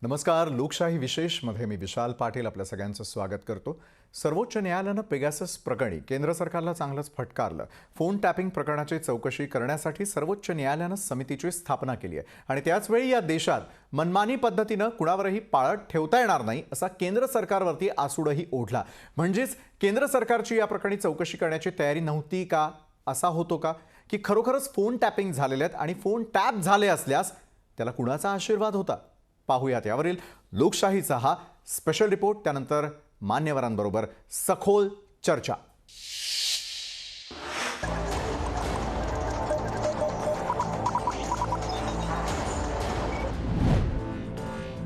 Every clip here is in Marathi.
नमस्कार. लोकशाही विशेषमध्ये मी विशाल पाटील आपल्या सगळ्यांचं स्वागत करतो. सर्वोच्च न्यायालयानं पेगासस प्रकरणी केंद्र सरकारला चांगलंच फटकारलं. फोन टॅपिंग प्रकरणाची चौकशी करण्यासाठी सर्वोच्च न्यायालयानं समितीची स्थापना केली आहे आणि त्याचवेळी या देशात मनमानी पद्धतीनं कुणावरही पाळत ठेवता येणार नाही असा केंद्र सरकारवरती आसूडही ओढला. म्हणजेच केंद्र सरकारची या प्रकरणी चौकशी करण्याची तयारी नव्हती का? असा होतो का की खरोखरच फोन टॅपिंग झालेले आहेत आणि फोन टॅप झाले असल्यास त्याला कुणाचा आशीर्वाद होता? पाहूयात यावरील लोकशाहीचा हा स्पेशल रिपोर्ट, त्यानंतर मान्यवरांबरोबर सखोल चर्चा.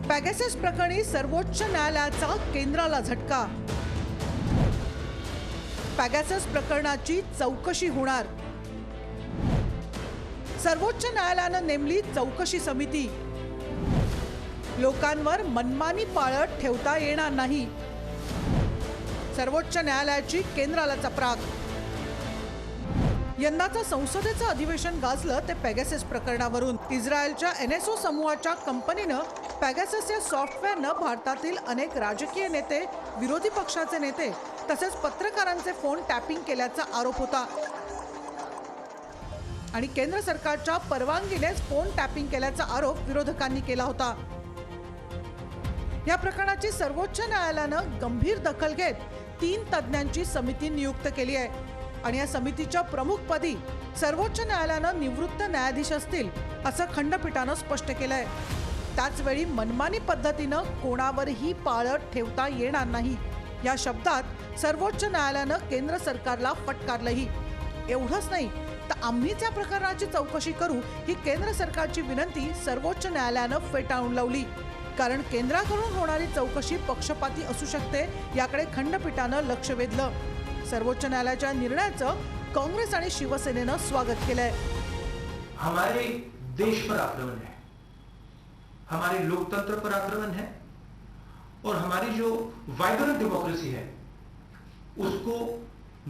पेगासस प्रकरणी सर्वोच्च न्यायालयाचा केंद्राला झटका. पेगासस प्रकरणाची चौकशी होणार. सर्वोच्च न्यायालयानं नेमली चौकशी समिती. लोकांवर मनमानी पाळत ठेवता येणार नाही. सर्वोच्च न्यायालयाची केंद्राला चपराक. यंदाचं संसदेचं अधिवेशन गाजलं ते पेगासस प्रकरणावरून. इस्रायलच्या NSO समूहाच्या कंपनीनं पेगासस या सॉफ्टवेअरनं भारतातील अनेक राजकीय नेते, विरोधी पक्षाचे नेते तसेच पत्रकारांचे फोन टॅपिंग केल्याचा आरोप होता आणि केंद्र सरकारच्या परवानगीनेच फोन टॅपिंग केल्याचा आरोप विरोधकांनी केला होता. या प्रकरणाची सर्वोच्च न्यायालयानं गंभीर दखल घेत 3 तज्ज्ञांची समिती नियुक्त केली आहे आणि या समितीच्या प्रमुखपदी सर्वोच्च न्यायालयानं निवृत्त न्यायाधीश असतील असं खंडपीठानं स्पष्ट केलंय. त्याचवेळी मनमानी पद्धतीनं कोणावरही पाळत ठेवता येणार नाही या शब्दात सर्वोच्च न्यायालयानं केंद्र सरकारला फटकारलंही. एवढंच नाही तर आम्हीच या प्रकरणाची चौकशी करू ही केंद्र सरकारची विनंती सर्वोच्च न्यायालयानं फेटाळून लावली. कारण केंद्राकडून होणारी चौकशी पक्षपाती असू शकते याकडे खंडपीठानं लक्ष वेधलं. सर्वोच्च न्यायालयाच्या निर्णयाचं काँग्रेस आणि शिवसेनेनं स्वागत केलंय. हमारे देश पर आक्रमण है, हमारे लोकतंत्र पर आक्रमण है और हमारी जो वाइब्रेंट डेमोक्रेसी है उसको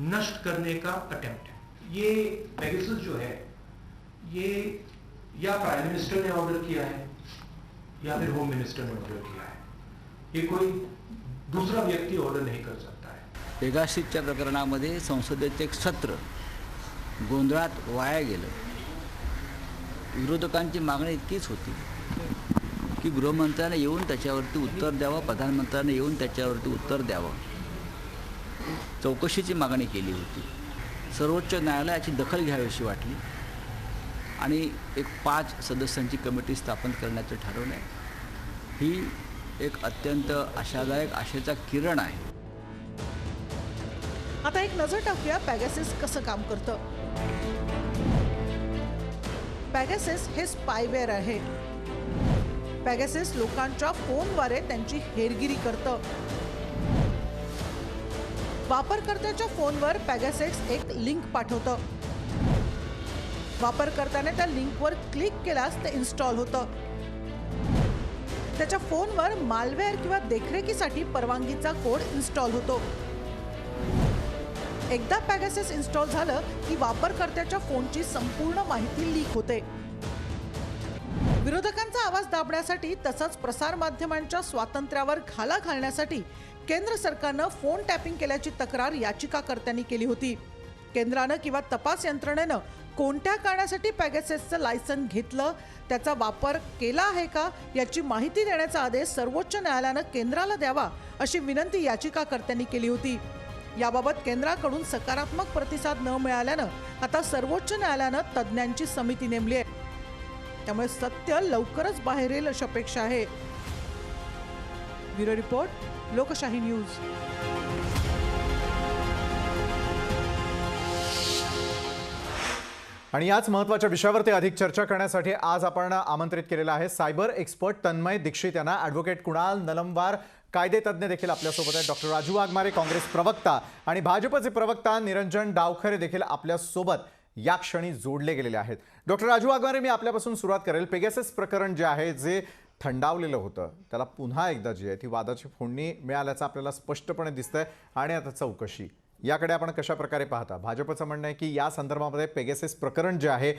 नष्ट करने का अटेम्प्ट है. ये पेगासस जो है ये या प्राइम मिनिस्टर ने ऑर्डर किया है या फिर होम मिनिस्टर ने ऑर्डर किया है. ये कोई दूसरा व्यक्ति ऑर्डर नहीं कर सकता है. पेगाससच्या प्रकरणामध्ये संसदेचे एक सत्र गोंधळात वाया गेलं. विरोधकांची मागणी इतकीच होती की गृहमंत्र्याने येऊन त्याच्यावरती उत्तर द्यावं, प्रधानमंत्र्याने येऊन त्याच्यावरती उत्तर द्यावं. चौकशीची मागणी केली होती. सर्वोच्च न्यायालयाची दखल घ्यावीशी वाटली आणि एक 5 सदस्यांची कमिटी स्थापन करण्याचं ठरवलं आहे. ही एक अत्यंत आशादायक आशेचा किरण आहे. आता एक नजर टाकूया पेगासस कसं काम करतं. पेगासस हे स्पायवेअर आहे. पेगासस लोकांच्या फोनद्वारे त्यांची हेरगिरी करतं. वापरकर्त्याच्या फोनवर पेगासस एक लिंक पाठवतं. वापरकर्त्याने त्या लिंकवर क्लिक केल्यास ते इन्स्टॉल होतं. त्याच्या फोनवर मालवेअर किंवा देखरेखीसाठी परवानगीचा कोड इन्स्टॉल होतो. एकदा पेगासस इन्स्टॉल झालं की वापरकर्त्याच्या फोनची संपूर्ण माहिती लीक होते. विरोधकांचा आवाज दाबण्यासाठी तसंच प्रसारमाध्यमांच्या स्वातंत्र्यावर घाला घालण्यासाठी केंद्र सरकारनं फोन टॅपिंग केल्याची तक्रार याचिकाकर्त्यांनी केली होती. केंद्रानं किंवा तपास यंत्रणेनं कोणत्या कारणासाठी पेगाससचं लायसन घेतलं, त्याचा वापर केला आहे का याची माहिती देण्याचा आदेश सर्वोच्च न्यायालयानं केंद्राला द्यावा अशी विनंती याचिकाकर्त्यांनी केली होती. याबाबत केंद्राकडून सकारात्मक प्रतिसाद न मिळाल्यानं आता सर्वोच्च न्यायालयानं तज्ज्ञांची समिती नेमली आहे. त्यामुळे सत्य लवकरच बाहेर येईल अशी अपेक्षा आहे. ब्युरो रिपोर्ट, लोकशाही न्यूज. आणि याच महत्त्वाच्या विषयावरती अधिक चर्चा करण्यासाठी आज आपण आमंत्रित केलेलं आहे सायबर एक्सपर्ट तन्मय दीक्षित यांना. ॲडव्होकेट कुणाल नलमवार कायदेतज्ञ देखील आपल्यासोबत आहेत. डॉक्टर राजू वाघमारे काँग्रेस प्रवक्ता आणि भाजपचे प्रवक्ता निरंजन डावखरे देखील आपल्यासोबत या क्षणी जोडले गेलेले आहेत. डॉक्टर राजू वाघमारे, मी आपल्यापासून सुरुवात करेल. पेगासस प्रकरण जे आहे, जे थंडावलेलं होतं, त्याला पुन्हा एकदा जी आहे ती वादाची फोडणी मिळाल्याचं आपल्याला स्पष्टपणे दिसतंय आणि आता चौकशी याकडे आपण कशा प्रकारे पाहता? भाजपचं म्हणणं आहे की या संदर्भामध्ये पेगासस प्रकरण जे आहे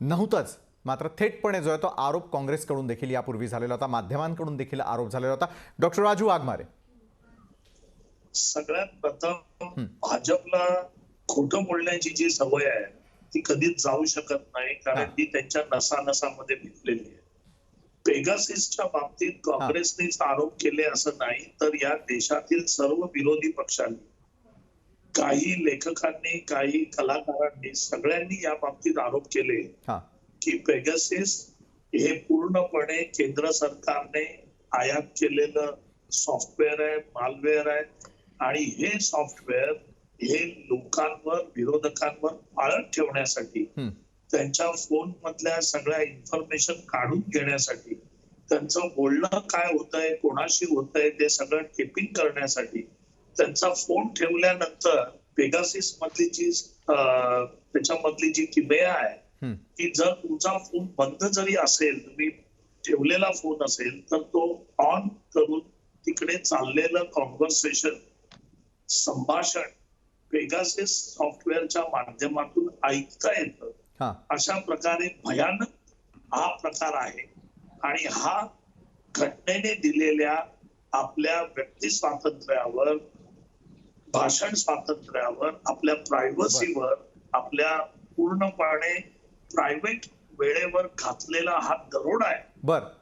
नव्हतंच, मात्र थेटपणे जो आहे तो आरोप काँग्रेसकडून देखील यापूर्वी झालेला होता, माध्यमांकडून देखील आरोप झालेला होता. डॉक्टर राजू वाघमारे, सगळ्यात प्रथम भाजपला खोटं बोलण्याची जी सवय आहे ती कधीच जाऊ शकत नाही, कारण ती त्यांच्या नसानसामध्ये भिजलेली आहे. पेगासिसच्या बाबतीत काँग्रेसनेच आरोप केले असं नाही, तर या देशातील सर्व विरोधी पक्षांनी, काही लेखकांनी, काही कलाकारांनी, सगळ्यांनी या बाबतीत आरोप केले की पेगासिस हे पूर्णपणे केंद्र सरकारने आयात केलेलं सॉफ्टवेअर आहे, मालवेअर आहे, आणि हे सॉफ्टवेअर हे लोकांवर, विरोधकांवर पाळत ठेवण्यासाठी, त्यांच्या फोन मधल्या सगळ्या इन्फॉर्मेशन काढून घेण्यासाठी, त्यांचं बोलणं काय होतंय, कोणाशी होतंय ते सगळं टेपिंग करण्यासाठी, त्यांचा फोन ठेवल्यानंतर पेगासिस मधली जी त्याच्यामधली जी किमया आहे की जर तुमचा फोन बंद जरी असेल, तुम्ही ठेवलेला फोन असेल, तर तो ऑन करून तिकडे चाललेलं कॉन्व्हर्सेशन, संभाषण पेगासिस सॉफ्टवेअरच्या माध्यमातून ऐकता येतं. अशा प्रकारे भयानक हा प्रकार आहे, आणि हा घटनेने दिलेल्या आपल्या व्यक्ती स्वातंत्र्यावर, भाषण स्वातंत्र्यावर, आपल्या प्रायव्हसीवर, आपल्या पूर्णपणे प्रायव्हेट वेळेवर घातलेला हा दरोडा आहे.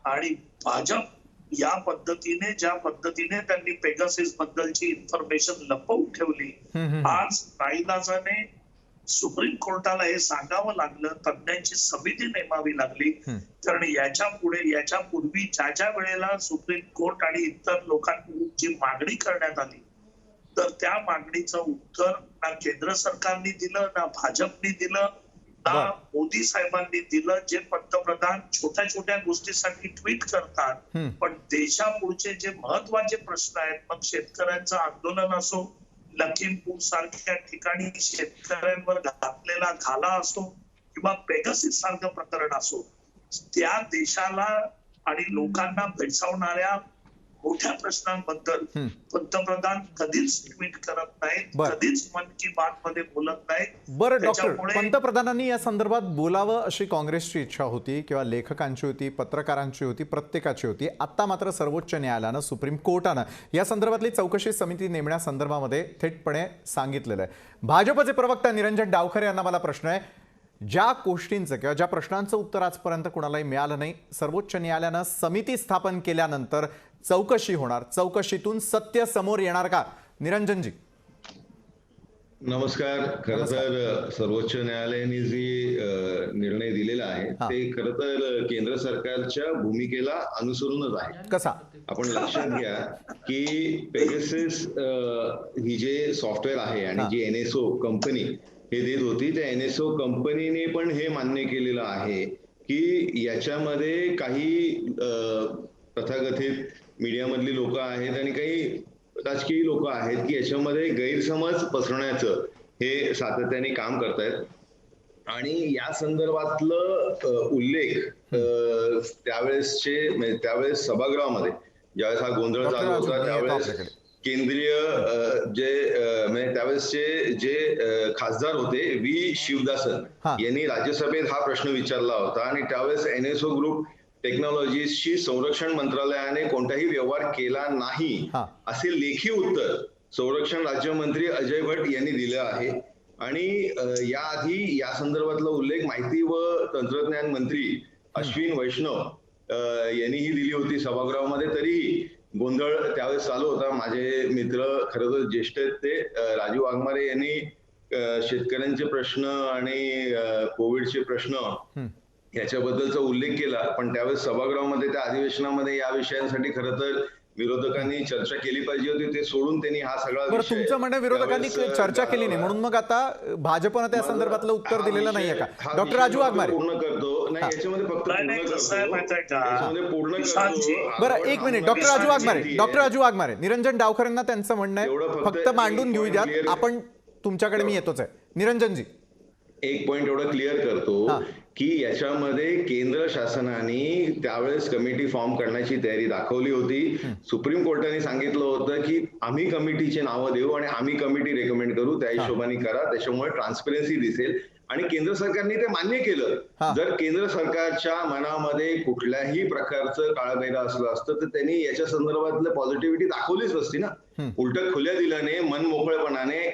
आणि भाजप या पद्धतीने, ज्या पद्धतीने त्यांनी पेगासिस बद्दलची इन्फॉर्मेशन लपवून ठेवली, आज नाईलाजाने सुप्रीम कोर्टाला हे सांगावं लागलं, तज्ञांची समिती नेमावी लागली. कारण याच्यापूर्वी ज्या वेळेला सुप्रीम कोर्ट आणि इतर लोकांकडून जी मागणी करण्यात आली, तर त्या मागणीचं उत्तर ना केंद्र सरकारने दिलं, ना भाजपने दिलं, ना मोदी साहेबांनी दिलं. जे पंतप्रधान छोट्या छोट्या गोष्टीसाठी ट्विट करतात, पण देशापुढचे जे महत्वाचे प्रश्न आहेत, मग शेतकऱ्यांचं आंदोलन असो, लखीमपूर सारख्या ठिकाणी शेतकऱ्यांवर घातलेला घाला असो, किंवा पेगासिस सारखं प्रकरण असो, त्या देशाला आणि लोकांना भेडसावणाऱ्या मोठ्या प्रश्नांबद्दल पंतप्रधान कधीच ट्विट करत नाहीत, कधीच मन की बात मध्ये बोलत नाहीत. बरं डॉक्टर, पंतप्रधानांनी या संदर्भात बोलावं अशी काँग्रेसची इच्छा होती, किंवा लेखकांची होती, पत्रकारांची होती, प्रत्येकाची होती. आता मात्र सर्वोच्च न्यायालयानं, सुप्रीम कोर्टानं या संदर्भातली चौकशी समिती नेमण्यासंदर्भामध्ये थेटपणे सांगितलेलं आहे. भाजपचे प्रवक्ता निरंजन डावखरे यांना मला प्रश्न आहे, ज्या गोष्टींचं किंवा ज्या प्रश्नांचं उत्तर आजपर्यंत कुणालाही मिळालं नाही, सर्वोच्च न्यायालयानं समिती स्थापन केल्यानंतर चौकशी होणार, चौकशीतून सत्य समोर येणार का? निरंजनजी नमस्कार. खरं तर सर्वोच्च न्यायालयाने जी निर्णय दिलेला आहे ते खरं तर केंद्र सरकारच्या भूमिकेला अनुसरूनच आहे. कसा? आपण लक्षात घ्या की पेगासिस ही जे सॉफ्टवेअर आहे आणि जी एनएसओ कंपनी हे देत होती, त्या एनएसओ कंपनीने पण हे मान्य केलेलं आहे की याच्यामध्ये काही तथाकथित मीडियामधली लोक आहेत आणि काही राजकीय लोक आहेत की याच्यामध्ये गैरसमज पसरवण्याचं हे सातत्याने काम करतायत. आणि या संदर्भातलं उल्लेख त्यावेळेस सभागृहामध्ये ज्यावेळेस हा गोंधळ चालू होता, त्यावेळेस केंद्रीय त्यावेळेसचे जे खासदार होते व्ही शिवदासन यांनी राज्यसभेत हा प्रश्न विचारला होता, आणि त्यावेळेस एनएसओ ग्रुप टेक्नॉलॉजीजशी संरक्षण मंत्रालयाने कोणताही व्यवहार केला नाही असे लेखी उत्तर संरक्षण राज्यमंत्री अजय भट्ट यांनी दिलं आहे. आणि याआधी या संदर्भातला उल्लेख माहिती व तंत्रज्ञान मंत्री अश्विन वैष्णव यांनीही दिली होती सभागृहामध्ये. तरीही गोंधळ त्यावेळेस चालू होता. माझे मित्र खरं तर ज्येष्ठ आहेत ते राजू वाघमारे यांनी शेतकऱ्यांचे प्रश्न आणि कोविडचे प्रश्न याच्याबद्दलचा उल्लेख केला, पण त्यावेळेस सभागृहामध्ये त्या अधिवेशनामध्ये या विषयांसाठी खरं तर विरोधकांनी चर्चा केली पाहिजे होती, ते सोडून त्यांनी हा सगळा विषय. तुमचं म्हणणं विरोधकांनी चर्चा केली नाही म्हणून मग आता भाजपनं त्या संदर्भातलं उत्तर दिलेलं नाहीये का? डॉक्टर राजू वाघमारे पूर्ण करतो नाही याच्यामध्ये फक्त पूर्ण करतो. बरं एक मिनिट, डॉक्टर राजू वाघमारे निरंजन डावखरेंना त्यांचं म्हणणं आहे फक्त मांडून घेऊ द्या, आपण तुमच्याकडे मी येतोच आहे. निरंजनजी एक पॉइंट एवढं क्लिअर करतो की याच्यामध्ये केंद्र शासनाने त्यावेळेस कमिटी फॉर्म करण्याची तयारी दाखवली होती. सुप्रीम कोर्टाने सांगितलं होतं की आम्ही कमिटीचे नावं देऊ आणि आम्ही कमिटी रेकमेंड करू, त्या हिशोबाने करा, त्याच्यामुळे ट्रान्सपरन्सी दिसेल. आणि केंद्र सरकारने ते मान्य केलं. जर केंद्र सरकारच्या मनामध्ये कुठल्याही प्रकारचं काळबैरा असलं असतं तर त्यांनी याच्या संदर्भातलं पॉझिटिव्हिटी दाखवलीच असती ना. उलट खुल्या दिल्याने मन मोकळेपणाने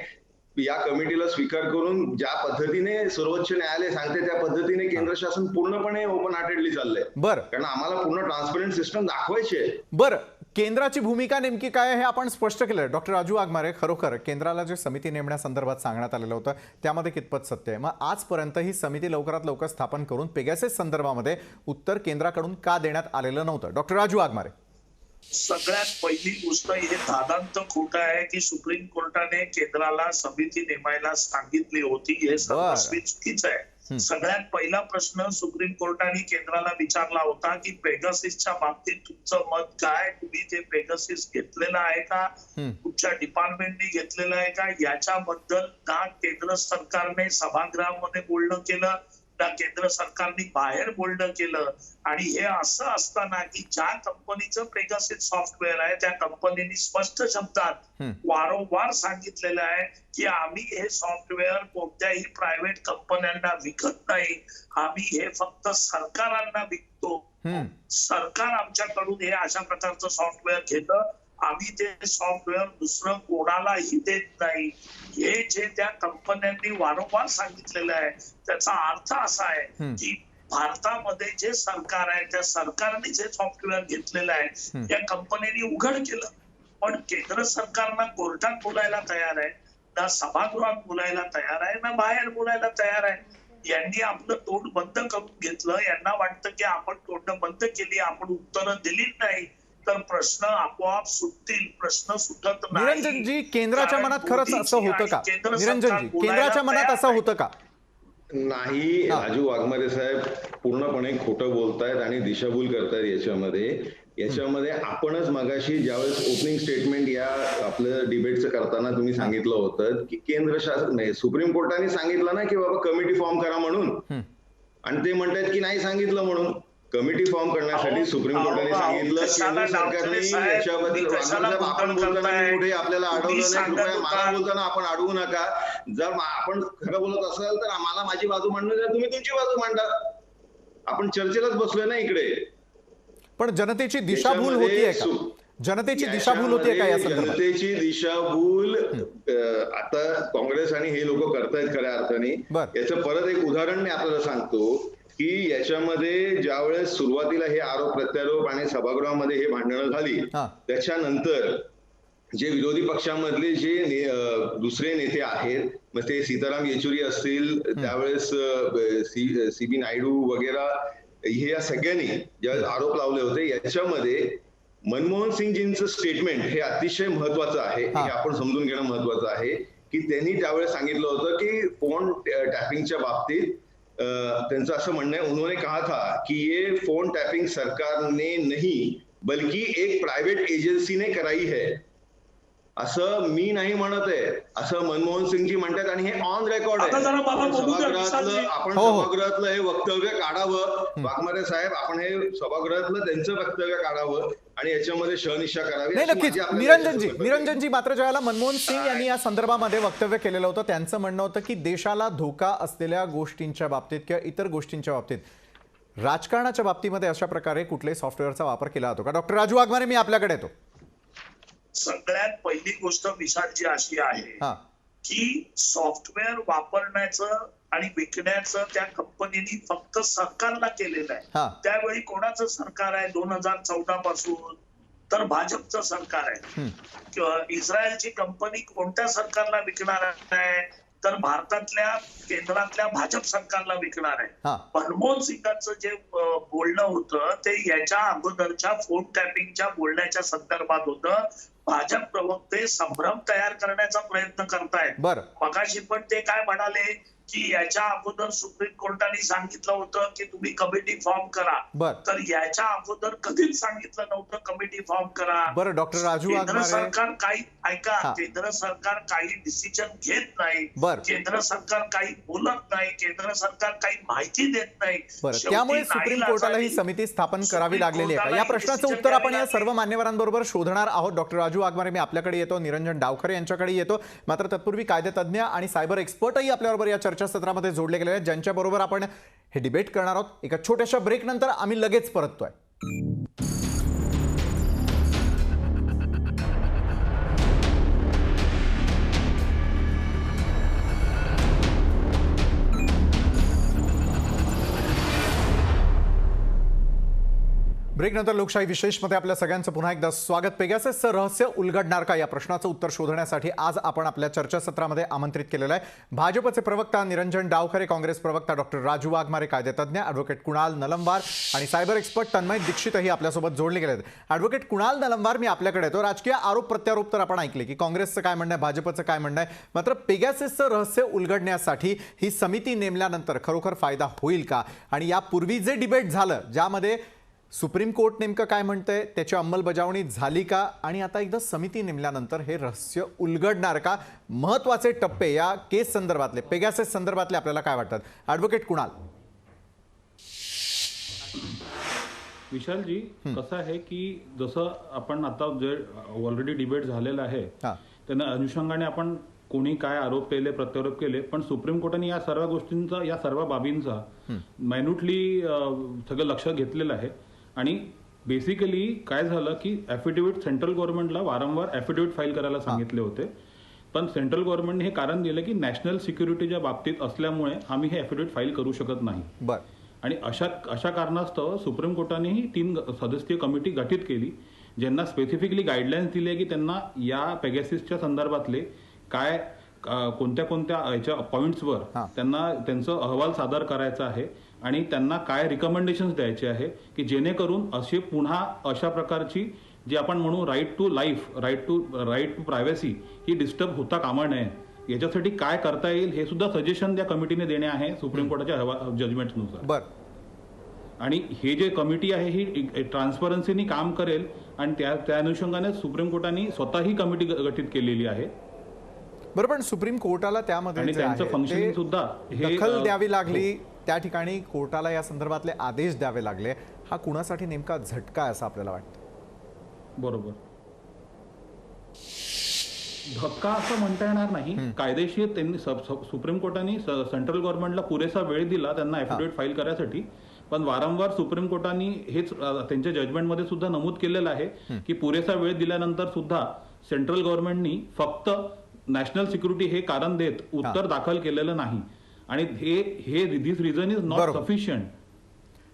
या कमिटीला स्वीकार करून ज्या पद्धतीने सर्वोच्च न्यायालय सांगते त्या पद्धतीने केंद्र शासन पूर्णपणे ओपन हार्टेडली चाललंय. बरं, कारण आम्हाला पूर्ण ट्रान्सपरंट सिस्टम दाखवायची आहे. बरं, केंद्राची भूमिका नेमकी काय आहे हे आपण स्पष्ट केलं. डॉक्टर राजू वाघमारे, खरोखर केंद्राला जे समिती नेमण्यासंदर्भात सांगण्यात आलेलं होतं त्यामध्ये कितपत सत्य आहे? मग आजपर्यंत ही समिती लवकरात लवकर स्थापन करून पेगासस संदर्भामध्ये उत्तर केंद्राकडून का देण्यात आलेलं नव्हतं? डॉक्टर राजू वाघमारे. सगळ्यात पहिली गोष्ट हे दादांत खोटं आहे की सुप्रीम कोर्टाने केंद्राला समिती नेमायला सांगितली होती, हे सर्वस्वी चुकीचं आहे. सगळ्यात पहिला प्रश्न सुप्रीम कोर्टाने केंद्राला विचारला होता की पेगासिसच्या बाबतीत तुमचं मत काय, तुम्ही ते पेगासिस घेतलेलं आहे का, तुमच्या डिपार्टमेंटने घेतलेलं आहे का, याच्याबद्दल ना केंद्र सरकारने सभागृहामध्ये बोलणं केलं ना केंद्र सरकारने बाहेर बोलणं केलं. आणि हे असं असताना की ज्या कंपनीचं पेगासिस सॉफ्टवेअर आहे त्या कंपनीने स्पष्ट शब्दात वारंवार सांगितलेलं आहे की आम्ही हे सॉफ्टवेअर कोणत्याही प्रायव्हेट कंपन्यांना विकत नाही, आम्ही हे फक्त सरकारांना विकतो. सरकार आमच्याकडून हे अशा प्रकारचं सॉफ्टवेअर घेतं, आम्ही ते सॉफ्टवेअर दुसरं कोणालाही देत नाही. हे जे त्या कंपन्यांनी वारंवार सांगितलेलं आहे त्याचा अर्थ असा आहे की भारतामध्ये जे सरकार आहे त्या सरकारने जे सॉफ्टवेअर घेतलेलं आहे त्या कंपनीने उघड केलं. पण केंद्र सरकारनं कोर्टात बोलायला तयार आहे, ना सभागृहात बोलायला तयार आहे, ना बाहेर बोलायला तयार आहे. यांनी आपलं तोंड बंद करून घेतलं. यांना वाटतं की आपण तोंड बंद केली, आपण उत्तरं दिली नाही तर प्रश्न आपोआप सुटतील. प्रश्न सुटत नाही. निरंजनजी, केंद्राच्या मनात खरंच असं होतं का? निरंजनजी, केंद्राच्या मनात असं होतं का? नाही, राजू वाघमारे साहेब पूर्णपणे खोटं बोलतायत आणि दिशाभूल करतायत याच्यामध्ये आपणच मगाशी ज्यावेळेस ओपनिंग स्टेटमेंट या आपलं डिबेटचं करताना तुम्ही सांगितलं होतं की केंद्र शासन नाही, सुप्रीम कोर्टाने सांगितलं ना की बाबा कमिटी फॉर्म करा म्हणून, आणि ते म्हणतात की नाही सांगितलं म्हणून. कमिटी फॉर्म करण्यासाठी सुप्रीम कोर्टाने सांगितलं, केंद्र सरकारने याच्याबद्दल आपण बोलताना कुठे आपल्याला अडवलं नाही. कृपया मला बोलताना आपण अडवू नका. जर आपण खरं बोलत असाल तर आम्हाला माझी बाजू मांडणं द्या, तुम्ही तुमची बाजू मांडा. आपण चर्चेलाच बसलोय ना इकडे. पण जनतेची दिशाभूल होतीये का? जनतेची दिशाभूल होतीये का या संदर्भात? जनतेची दिशाभूल आता काँग्रेस आणि हे लोक करतायत खऱ्या अर्थाने. याचं परत एक उदाहरण मी आपल्याला सांगतो की याच्यामध्ये ज्यावेळेस सुरुवातीला हे आरोप प्रत्यारोप आणि सभागृहामध्ये हे भांडणं झाली त्याच्यानंतर जे विरोधी पक्षामधले जे दुसरे नेते आहेत, मग ते सीताराम येचुरी असतील, त्यावेळेस सीबी नायडू वगैरे, हे या सगळ्यांनी ज्यावेळेस आरोप लावले होते याच्यामध्ये मनमोहन सिंगजींचं स्टेटमेंट हे अतिशय महत्वाचं आहे. हे आपण समजून घेणं महत्वाचं आहे की त्यांनी त्यावेळेस सांगितलं होतं की फोन टॅपिंगच्या बाबतीत त्यांचं असं म्हणणं आहे, उन्होंने कहा था कि ये फोन टैपिंग सरकार ने नहीं बल्कि एक प्राइवेट एजेंसी ने कराई है. असं मी नाही म्हणत आहे, असं मनमोहन सिंगजी म्हणतात आणि हे ऑन रेकॉर्ड आहे. आपण सभागृहातलं हे वक्तव्य काढावं. वाघमारे साहेब, आपण हे सभागृहातलं त्यांचं वक्तव्य काढावं आणि याच्यामध्ये शहनिशा करावी. नाही, नक्कीच. निरंजनजी, मात्र ज्यावेळेला मनमोहन सिंग यांनी या संदर्भामध्ये वक्तव्य केलेलं होतं त्यांचं म्हणणं होतं की देशाला धोका असलेल्या गोष्टींच्या बाबतीत किंवा इतर गोष्टींच्या बाबतीत राजकारणाच्या बाबतीमध्ये अशा प्रकारे कुठल्याही सॉफ्टवेअरचा वापर केला जातो का? डॉक्टर राजू वाघमारे, मी आपल्याकडे येतो. सगळ्यात पहिली गोष्ट विशालजी अशी आहे की सॉफ्टवेअर वापरण्याचं आणि विकण्याचं त्या कंपनीने फक्त सरकारला केलेलं आहे. त्यावेळी कोणाचं सरकार आहे 2014 पासून? तर भाजपचं सरकार आहे. इस्रायलची कंपनी कोणत्या सरकारला विकणार आहे? तर भारतातल्या केंद्रातल्या भाजप सरकारला विकणार आहे. मनमोहन सिंगांचं जे बोलणं होतं ते याच्या अगोदरच्या फोन टॅपिंगच्या बोलण्याच्या संदर्भात होतं. भाजप प्रवक्ते संभ्रम तयार करण्याचा प्रयत्न करतायत. मगाशी पण ते काय म्हणाले की याच्या अगोदर सुप्रीम कोर्टाने सांगितलं होतं की तुम्ही कमिटी फॉर्म करा, तर याच्या अगोदर कधीच सांगितलं नव्हतं कमिटी फॉर्म करा. बरं, डॉक्टर राजू केंद्र सरकार काही ऐका, केंद्र सरकार काही डिसिजन घेत नाही, केंद्र सरकार काही बोलत नाही, केंद्र सरकार काही माहिती देत नाही. त्यामुळे सुप्रीम कोर्टाला ही समिती स्थापन करावी लागलेली आहे. या प्रश्नाचं उत्तर आपण या सर्व मान्यवरांबरोबर शोधणार आहोत. डॉक्टर राजू वाघमारे, मी आपल्याकडे येतो. निरंजन डावखरे यांच्याकडे येतो. मात्र तत्पूर्वी कायदेतज्ञ आणि सायबर एक्सपर्टही आपल्याबरोबर या चर्चासत्रामध्ये जोडले गेलेले आहेत, ज्यांच्याबरोबर आपण हे डिबेट करणार आहोत. एका छोट्याशा ब्रेकनंतर आम्ही लगेच परततोय. ब्रेकनंतर लोकशाही विशेषमध्ये आपल्या सगळ्यांचं पुन्हा एकदा स्वागत. पेगाससचं रहस्य उलगडणार का, या प्रश्नाचं उत्तर शोधण्यासाठी आज आपण आपल्या चर्चासत्रामध्ये आमंत्रित केलेलं आहे भाजपचे प्रवक्ता निरंजन डावखरे, काँग्रेस प्रवक्ता डॉक्टर राजू वाघमारे, कायदेतज्ञ ॲडव्होकेट कुणाल नलमवार आणि सायबर एक्सपर्ट तन्मय दीक्षितही आपल्यासोबत जोडले गेले आहेत. ॲडव्होकेट कुणाल नलमवार, मी आपल्याकडे येतो. राजकीय आरोप प्रत्यारोप तर आपण ऐकले की काँग्रेसचं काय म्हणणं आहे, भाजपचं काय म्हणणं आहे, मात्र पेगाससचं रहस्य उलगडण्यासाठी ही समिती नेमल्यानंतर खरोखर फायदा होईल का? आणि यापूर्वी जे डिबेट झालं, ज्यामध्ये सुप्रीम कोर्ट नेमकं काय म्हणतंय, त्याची अंमलबजावणी झाली का, आणि आता एकदा समिती नेमल्यानंतर हे रहस्य उलगडणार का? महत्त्वाचे टप्पे या केस संदर्भातले, पेगासस संदर्भातले आपल्याला काय वाटतात? ॲडव्होकेट कुणाल. विशालजी, कसं आहे की जसं आपण आता जे ऑलरेडी डिबेट झालेलं आहे त्यांना अनुषंगाने आपण कोणी काय आरोप केले, प्रत्यारोप केले, पण सुप्रीम कोर्टाने या सर्व गोष्टींचा, या सर्व बाबींचा मायन्युटली सगळं लक्ष घेतलेलं आहे. आणि बेसिकली काय झालं की ॲफिडेव्हिट सेंट्रल गव्हर्नमेंटला वारंवार ॲफिडेव्हिट फाईल करायला सांगितले होते, पण सेंट्रल गव्हर्नमेंटने हे कारण दिलं की नॅशनल सिक्युरिटीच्या बाबतीत असल्यामुळे आम्ही हे ॲफिडेव्हिट फाईल करू शकत नाही. आणि अशा कारणास्तव सुप्रीम कोर्टानेही 3 सदस्यीय कमिटी गठीत केली, ज्यांना स्पेसिफिकली गाईडलाईन्स दिले की त्यांना या पेगाससच्या संदर्भातले काय कोणत्या याच्या पॉइंट्सवर त्यांना त्यांचं अहवाल सादर करायचा आहे आणि त्यांना काय रिकमेंडेशन्स द्यायचे आहे की जेणेकरून असे पुन्हा अशा प्रकारची जी आपण म्हणू right to life, right to privacy ही डिस्टर्ब होता कामा नये. याच्यासाठी काय करता येईल हे सुद्धा सजेशन त्या कमिटीने देणे आहे सुप्रीम कोर्टाच्या जजमेंटनुसार. आणि हे जे कमिटी आहे ही ट्रान्सपरन्सीनी काम करेल आणि त्या अनुषंगाने सुप्रीम कोर्टाने स्वतः ही कमिटी गठीत केलेली आहे. बरोबर, पण सुप्रीम कोर्टाला त्यामध्ये दखल द्यावी लागली, त्या ठिकाणी कोर्टाला या संदर्भातले आदेश द्यावे लागले. हा कुणासाठी नेमका झटका आहे असं आपल्याला वाटतं? बरोबर, धक्का असं म्हणता येणार नाही. कायदेशीर त्यांनी सुप्रीम कोर्टाने सेंट्रल गव्हर्नमेंटला पुरेसा वेळ दिला त्यांना ॲफिडेव्हिट फाईल करायसाठी, पण वारंवार सुप्रीम कोर्टाने हेच त्यांच्या जजमेंटमध्ये सुद्धा नमूद केलेलं आहे की पुरेसा वेळ दिल्यानंतर सुद्धा सेंट्रल गव्हर्नमेंटनी फक्त नॅशनल सिक्युरिटी हे कारण देत उत्तर दाखल केलेलं नाही. आणि हे दिस रिझन इज नॉट सफिशियंट.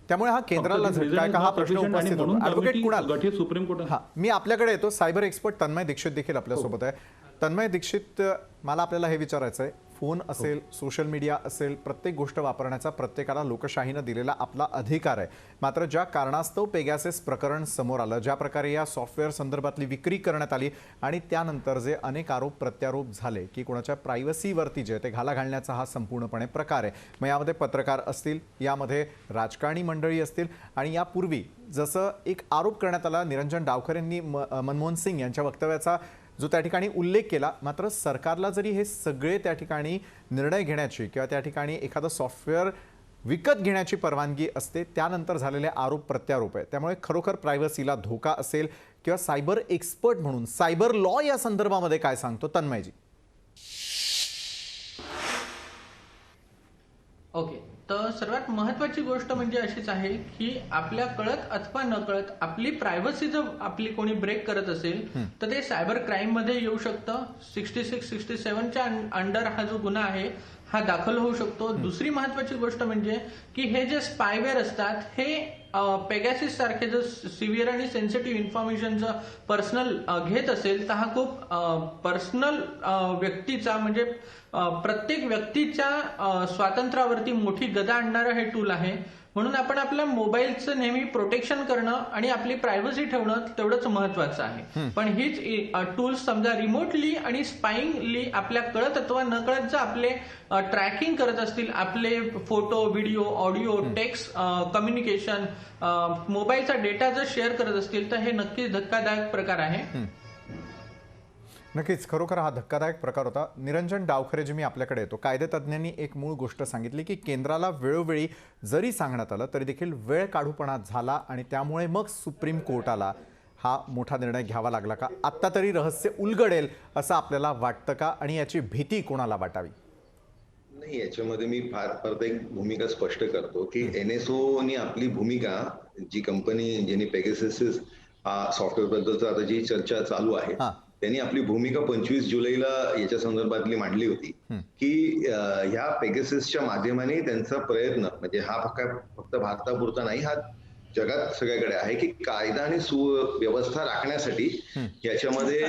त्यामुळे हा केंद्राला झटका आहे का, हा प्रश्न उपस्थित होतो. ॲडव्होकेट कुणाल, गठीत सुप्रीम कोर्ट. मी आपल्याकडे येतो. सायबर एक्सपर्ट तन्मय दीक्षित देखील आपल्यासोबत आहे. तन्मय दीक्षित, मला आपल्याला हे विचारायचं आहे, फोन असेल, सोशल मीडिया असेल, प्रत्येक गोष्ट वापरण्याचा प्रत्येकाला लोकशाहीनं दिलेला आपला अधिकार आहे. मात्र ज्या कारणास्तव पेगासस प्रकरण समोर आलं, ज्या प्रकारे या सॉफ्टवेअर संदर्भातली विक्री करण्यात आली आणि त्यानंतर जे अनेक आरोप प्रत्यारोप झाले की कोणाच्या प्रायव्हसीवरती जे ते घाला घालण्याचा हा संपूर्णपणे प्रकार आहे. मग यामध्ये पत्रकार असतील, यामध्ये राजकारणी मंडळी असतील, आणि यापूर्वी जसं एक आरोप करण्यात आला, निरंजन डावखरेंनी मनमोहन सिंग यांच्या वक्तव्याचा जो त्या ठिकाणी उल्लेख केला, मात्र सरकारला जरी हे सगळे त्या ठिकाणी निर्णय घेण्याची किंवा त्या ठिकाणी एखादं सॉफ्टवेअर विकत घेण्याची परवानगी असते, त्यानंतर झालेले आरोप प्रत्यारोप आहे. त्यामुळे खरोखर प्रायव्हसीला धोका असेल किंवा सायबर एक्सपर्ट म्हणून सायबर लॉ या संदर्भामध्ये काय सांगतो तन्मयजी? ओके, तर सर्वात महत्त्वाची गोष्ट म्हणजे अशीच आहे की आपल्या कळत अथवा नकळत आपली प्रायव्हसी जर आपली कोणी ब्रेक करत असेल तर ते सायबर क्राईम मध्ये येऊ शकतं. 66-67च्या अंडर हा जो गुन्हा आहे हा दाखल होऊ शकतो. दुसरी महत्त्वाची गोष्ट म्हणजे की हे जे स्पायवेअर असतात हे पेगासस सारखे जर सिव्हिअर आणि सेन्सिटिव्ह इन्फॉर्मेशनचं पर्सनल घेत असेल तर हा खूप पर्सनल व्यक्तीचा म्हणजे प्रत्येक व्यक्तीच्या स्वातंत्र्यावरती मोठी गदा आणणारं हे टूल आहे. म्हणून आपण आपल्या मोबाईलचं नेहमी प्रोटेक्शन करणं आणि आपली प्रायव्हसी ठेवणं तेवढंच महत्वाचं आहे. पण हीच टूल्स समजा रिमोटली आणि स्पाईंगली आपल्या कळत अथवा न कळत जर आपले ट्रॅकिंग करत असतील, आपले photo, video, audio, text communication, मोबाईलचा डेटा जर शेअर करत असतील तर हे नक्कीच धक्कादायक प्रकार आहे. नक्कीच, खरोखर हा धक्कादायक प्रकार होता. निरंजन डावखरे जी, मी आपल्याकडे येतो. कायदेतज्ञांनी एक मूळ गोष्ट सांगितली की केंद्राला वेळोवेळी जरी सांगण्यात आलं तरी देखील वेळ काढूपणा झाला आणि त्यामुळे मग सुप्रीम कोर्टाला हा मोठा निर्णय घ्यावा लागला का? आत्ता तरी रहस्य उलगडेल असं आपल्याला वाटतं का, आणि याची भीती कोणाला वाटावी? नाही, याच्यामध्ये मी परत एक भूमिका स्पष्ट करतो की NSOनी आपली भूमिका, जी कंपनी ज्यांनी पेगासस सॉफ्टवेअर बद्दलचा आता जी चर्चा चालू आहे, त्यांनी आपली भूमिका 25 जुलैला याच्या संदर्भातली मांडली होती की ह्या पेगाससच्या माध्यमाने त्यांचा प्रयत्न, म्हणजे हा फक्त भारतापुरता नाही, हा जगात सगळीकडे आहे, की कायदा आणि सुव्यवस्था राखण्यासाठी याच्यामध्ये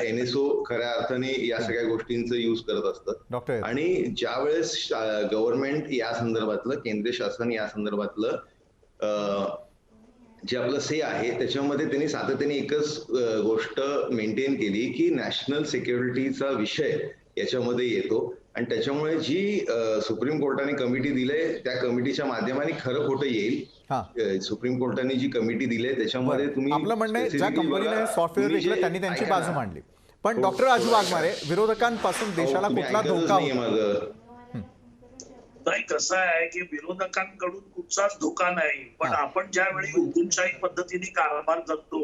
NSO खऱ्या अर्थाने या सगळ्या गोष्टींचा यूज करत असतात. आणि ज्या वेळेस गव्हर्नमेंट या संदर्भातलं, केंद्रीय शासन या संदर्भातलं जे आपलं से आहे त्याच्यामध्ये त्यांनी सातत्याने एकच गोष्ट मेंटेन केली की नॅशनल सिक्युरिटीचा विषय याच्यामध्ये येतो. आणि त्याच्यामुळे जी सुप्रीम कोर्टाने कमिटी दिले त्या कमिटीच्या माध्यमाने खरं खोटं येईल. सुप्रीम कोर्टाने जी कमिटी दिली त्याच्यामध्ये तुम्ही, आपलं म्हणणं आहे ज्या कंपनीने सॉफ्टवेअर विकलं त्यांनी त्यांची बाजू मांडली, पण डॉक्टर राजू वाघमारे, विरोधकांपासून देशाला कुठला धोका होतो? नाही, कसं आहे की विरोधकांकडून कुठचाच धोका नाही, पण आपण ज्यावेळी हुकुमशाही पद्धतीने कारभार करतो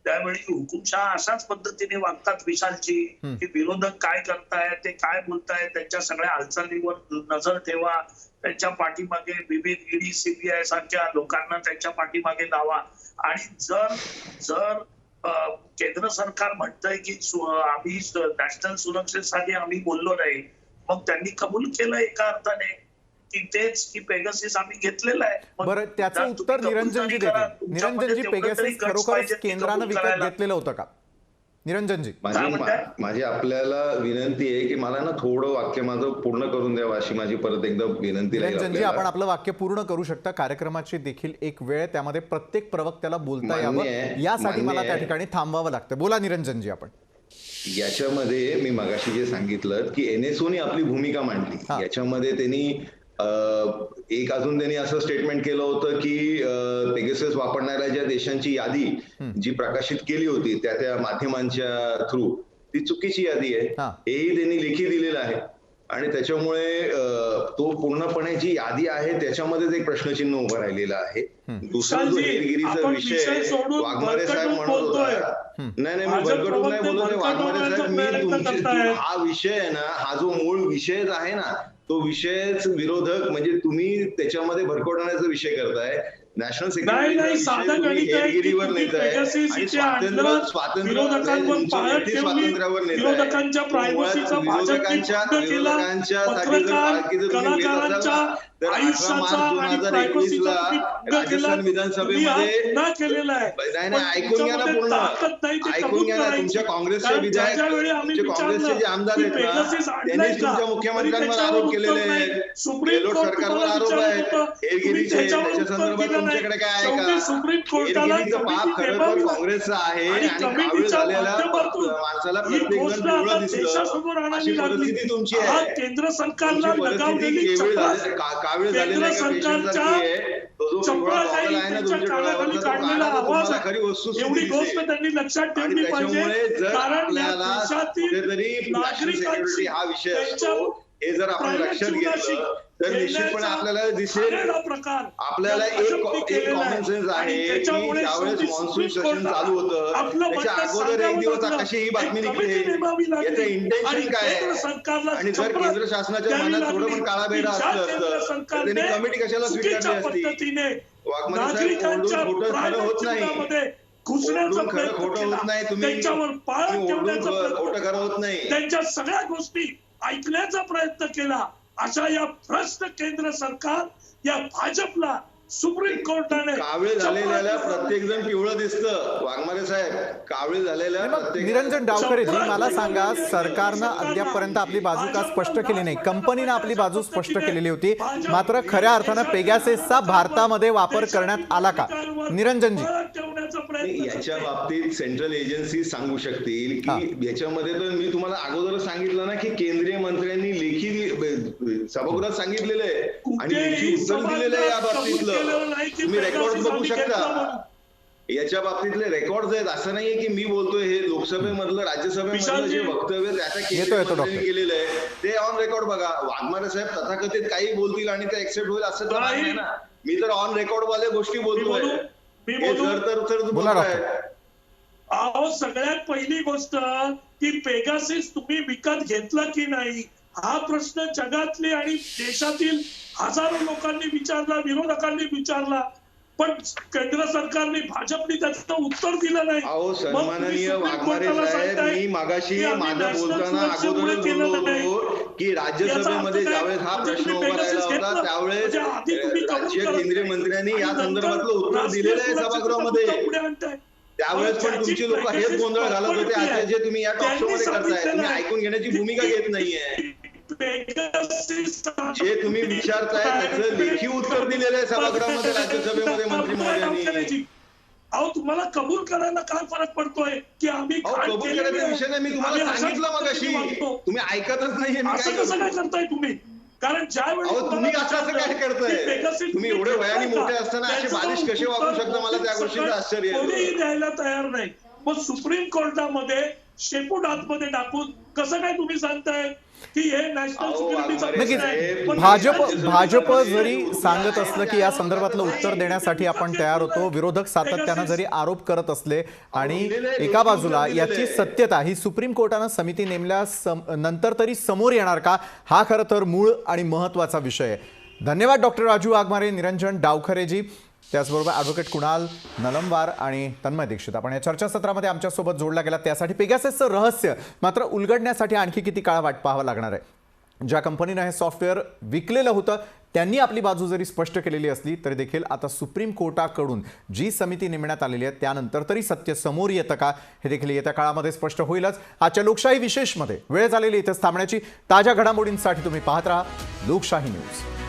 त्यावेळी हुकुमशाह अशाच पद्धतीने वागतात विशालची, की विरोधक काय करतायत, ते काय बोलतायत, त्यांच्या सगळ्या हालचालीवर नजर ठेवा, त्यांच्या पाठीमागे विविध ED CBI सारख्या लोकांना त्यांच्या पाठीमागे लावा. आणि जर केंद्र सरकार म्हणतंय की आम्ही नॅशनल सुरक्षेसाठी आम्ही बोललो नाही, मग त्यांनी कबूल केलं एका अर्थाने की तेच की पेगासस आम्ही घेतलेलं आहे. बरं, त्याचं उत्तर निरंजनजी देतील. निरंजनजी, पेगासस खरोखरच केंद्रानं विकत घेतलेलं होतं का? निरंजनजी, माझी आपल्याला विनंती आहे की मला ना थोडं वाक्य माझं पूर्ण करून द्यावं, अशी माझी परत एकदा विनंती आहे. निरंजनजी, आपण आपलं वाक्य पूर्ण करू शकता. कार्यक्रमाची देखील एक वेळ, त्यामध्ये प्रत्येक प्रवक्त्याला बोलता यावं, यासाठी मला त्या ठिकाणी थांबावं लागतं. बोला निरंजनजी. आपण याच्यामध्ये मी मगाशी जे सांगितलं की NSOनी आपली भूमिका मांडली, याच्यामध्ये त्यांनी एक अजून त्यांनी असं स्टेटमेंट केलं होतं की पेगासस वापरणाऱ्या ज्या देशांची यादी जी प्रकाशित केली होती त्या माध्यमांच्या थ्रू, ती चुकीची यादी आहे, हेही त्यांनी लेखी दिलेलं आहे. आणि त्याच्यामुळे तो पूर्णपणे जी यादी आहे त्याच्यामध्येच एक प्रश्नचिन्ह उभं राहिलेलं आहे. दुसरा जो हेरगिरीचा विषय वाघमारे साहेब म्हणत होता, नाही मी भरकटून नाही बोलत, वाघमारे साहेब मी तुमची हा विषय आहे ना, हा जो मूळ विषयच आहे ना, तो विषयच विरोधक म्हणजे तुम्ही त्याच्यामध्ये भरकटवण्याचा विषय करताय. नॅशनल सिक्युरिटी हेरगिरीवर नेताय आणि स्वातंत्र्यावर राजस्थान विधानसभेमध्ये ऐकून घ्या ना पूर्ण, ऐकून घ्या ना. तुमच्या काँग्रेसचे विधायक, काँग्रेसचे जे आमदार आहेत ना, त्यांनीच तुमच्या मुख्यमंत्र्यांवर आरोप केलेले आहेत, गेहलोत सरकारवर आरोप आहेत हेरगिरीचे. त्याच्या संदर्भात तुमच्याकडे काय आहे का? हेरगिरीचं पाप खरं तर काँग्रेसचं आहे आणि कावीळ झालेल्या माणसाला प्रत्येक जण पिवळं दिसतं, अशी परिस्थिती तुमची आहे. केंद्र सरकारला कावीळ झालेल्या एका पेशंटसारखी आहे. तो जो पिवळा टॉवेल आहे ना तुमच्या डोळ्यावर, तुम्हाला खरी वस्तुस्थिती दिसेल. आणि त्याच्यामुळे जर आपल्याला कुठेतरी नॅशनल सिक्युरिटी हा विषय असतो, हे जर आपण लक्षात घेतलं तर निश्चितपणे आपल्याला दिसेल, आपल्याला एक कॉमन सेन्स आहे की ज्यावेळेस मॉन्सून सेशन चालू होतं त्याच्या अगोदर एक दिवस कशी ही बातमी निघते, याचं इंटेन्शन काय आहे. आणि जर केंद्र शासनाच्या मनात थोडं पण काळाबेडा असतं तर त्यांनी कमिटी कशाला स्वीकारली असती. वाघमारे साहेब, ओरडून खोटं खरं होत नाही, ओरडून खरं खोटं होत नाही, तुम्ही ओरडून खोटं खरं होत नाही. त्यांच्या सगळ्या गोष्टी ऐकण्याचा प्रयत्न केला. अशा या भ्रष्ट केंद्र सरकार, या भाजपला सुप्रीम कोर्टाने कावीळ झालेल्या प्रत्येक जण पिवळं दिसतं. वाघमारे साहेब, कावीळ झालेल्या प्रत्येक. निरंजन डावकरेजी, मला सांगा, सरकारनं अद्यापपर्यंत आपली बाजू का स्पष्ट केली नाही? कंपनीनं आपली बाजू स्पष्ट केलेली होती, मात्र खऱ्या अर्थानं पेगाससचा भारतामध्ये वापर करण्यात आला का? निरंजनजी, याच्या बाबतीत सेंट्रल एजन्सी सांगू शकतील की याच्यामध्ये. तर मी तुम्हाला अगोदर सांगितलं ना की केंद्रीय मंत्र्यांनी लेखी सभागृहात सांगितलेलं आहे आणि लेखी उत्तर दिलेलं आहे. या बाबतीतलं तुम्ही रेकॉर्ड बघू शकता. याच्या बाबतीतले रेकॉर्ड आहेत. असं नाहीये की मी बोलतोय, हे लोकसभेमधलं राज्यसभेमधलं जे वक्तव्य त्याच्या केलेलं आहे ते ऑन रेकॉर्ड बघा. वाघमारे साहेब तथाकथित काही बोलतील आणि ते एक्सेप्ट होईल असं तर नाही ना. मी तर ऑन रेकॉर्ड वाले गोष्टी बोलतोय. सगळ्यात पहिली गोष्ट की पेगासस तुम्ही विकत घेतलं की नाही हा प्रश्न जगातले आणि देशातील हजारो लोकांनी विचारला, विरोधकांनी विचारला, पण केंद्र सरकारने भाजपने त्याचं उत्तर दिलं नाही. अहो सन्माननीय वाघमारे साहेब, मी मागाशी माझं बोलताना अगोदरच बोललो होतो की राज्यसभेमध्ये ज्यावेळेस हा प्रश्न उभा राहिला होता त्यावेळेस राज्य केंद्रीय मंत्र्यांनी या संदर्भातलं उत्तर दिलेलं आहे सभागृहामध्ये. त्यावेळेस पण तुमची लोक हेच गोंधळ घालत होते. आता जे तुम्ही या टॉक शो मध्ये करताय, तुम्ही ऐकून घेण्याची भूमिका घेत नाहीये. जे तुम्ही विचारताय त्याचं लेखी उत्तर दिलेलं आहे सभागृहामध्ये, राज्यसभेमध्ये मंत्री महोदयांनी. अहो तुम्हाला कबूल करायला काय फरक पडतोय की आम्ही कबूल करायचा विषय नाही. मी तुम्हाला सांगितलं मगाशी, तुम्ही ऐकतच नाहीये. असं कसं काय करताय तुम्ही? कारण ज्यावेळी तुम्ही असं काय करताय, तुम्ही एवढे वयाने मोठे असताना असे बालिश कसे वागू शकता, मला त्या गोष्टीचं आश्चर्य आहे. कोणीही द्यायला तयार नाही. मग सुप्रीम कोर्टामध्ये शेपूट आतमध्ये टाकून कसं काय तुम्ही सांगताय की हे नॅशनल सिक्युरिटीचा? भाजप जरी सांगत असलं की या संदर्भातलं उत्तर देण्यासाठी आपण तयार होतो, विरोधक सातत्यानं जरी आरोप करत असले आणि एका बाजूला याची सत्यता ही सुप्रीम कोर्टानं समिती नेमल्या नंतर तरी समोर येणार का, हा खरं तर मूळ आणि महत्वाचा विषय आहे. धन्यवाद डॉक्टर राजू वाघमारे, निरंजन डावखरेजी, त्याचबरोबर ॲडव्होकेट कुणाल नलमवार आणि तन्मय दीक्षित. आपण या चर्चासत्रामध्ये आमच्यासोबत जोडला गेला त्यासाठी. पेगाससचं रहस्य मात्र उलगडण्यासाठी आणखी किती काळ वाट पाहावं लागणार आहे. ज्या कंपनीनं हे सॉफ्टवेअर विकलेलं होतं त्यांनी आपली बाजू जरी स्पष्ट केलेली असली तरी देखील आता सुप्रीम कोर्टाकडून जी समिती नेमण्यात आलेली आहे त्यानंतर तरी सत्य समोर येतं का, हे देखील येत्या काळामध्ये स्पष्ट होईलच. आजच्या लोकशाही विशेषमध्ये वेळ झालेली इथेच थांबण्याची. ताज्या घडामोडींसाठी तुम्ही पाहत राहा लोकशाही न्यूज.